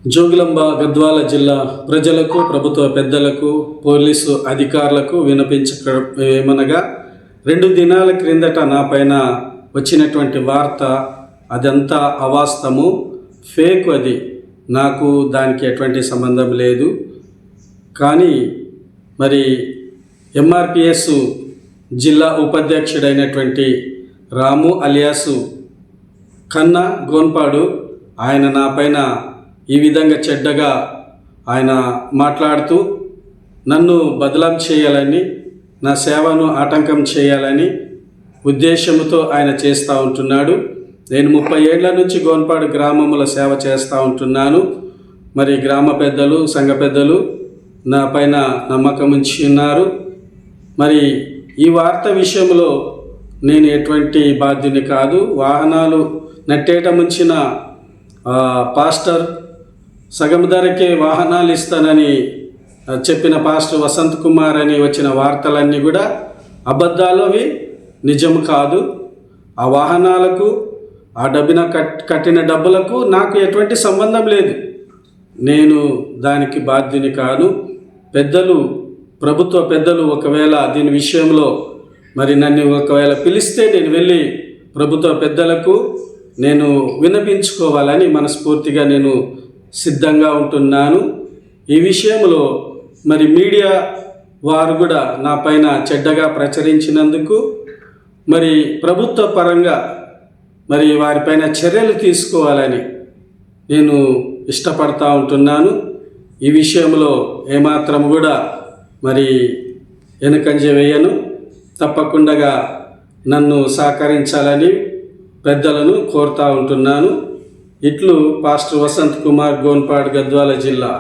జోగులాంబ గద్వాల జిల్లా ప్రజలకు, ప్రభుత్వ పెద్దలకు, పోలీసు అధికారులకు విన్నపించమనగా 2 దినాల క్రిందట నా పైన వచ్చినటువంటి వార్త అదంతా అవాస్తవము, ఫేక్. అది నాకు దానికి ఎటువంటి సంబంధం లేదు. కానీ మరి ఎంఆర్పిఎస్ జిల్లా ఉపాధ్యక్షుడైనటువంటి రాము అలియాసు కన్నా గోన్పాడు ఆయన నా పైన ఈ విధంగా చెడ్డగా ఆయన మాట్లాడుతూ నన్ను బదలాం చేయాలని, నా సేవను ఆటంకం చేయాలని ఉద్దేశంతో ఆయన చేస్తూ ఉంటున్నాడు. నేను 30 ఏళ్ల నుంచి గోన్పాడు గ్రామంలో సేవ చేస్తూ ఉంటున్నాను. మరి గ్రామ పెద్దలు, సంఘ పెద్దలు నా పైన నమ్మకం ఉంచి ఉన్నారు. మరి ఈ వార్త విషయంలో నేను ఎటువంటి బాధ్యుని కాదు. వాహనాలు నట్టేట ముంచిన పాస్టర్ సగం ధరకే వాహనాలు ఇస్తానని చెప్పిన పాస్టర్ వసంత్ కుమార్ అని వచ్చిన వార్తలన్నీ కూడా అబద్ధాలు, అవి నిజం కాదు. ఆ వాహనాలకు, ఆ కట్టిన డబ్బులకు నాకు ఎటువంటి సంబంధం లేదు. నేను దానికి బాధ్యుని కాను. పెద్దలు, ప్రభుత్వ పెద్దలు ఒకవేళ దీని విషయంలో మరి నన్ను ఒకవేళ పిలిస్తే నేను వెళ్ళి ప్రభుత్వ పెద్దలకు నేను విన్నపించుకోవాలని మనస్ఫూర్తిగా నేను సిద్ధంగా ఉంటున్నాను. ఈ విషయంలో మరి మీడియా వారు కూడా నా పైన చెడ్డగా ప్రచురించినందుకు మరి ప్రభుత్వ పరంగా మరి వారిపైన చర్యలు తీసుకోవాలని నేను ఇష్టపడతా ఉంటున్నాను. ఈ విషయంలో ఏమాత్రం కూడా మరి వెనుకంజ వేయను. తప్పకుండా నన్ను సహకరించాలని పెద్దలను కోరుతూ ఉంటున్నాను. ఇట్లు పాస్టర్ వసంత్ కుమార్, గోన్పాడు, గద్వాల జిల్లా.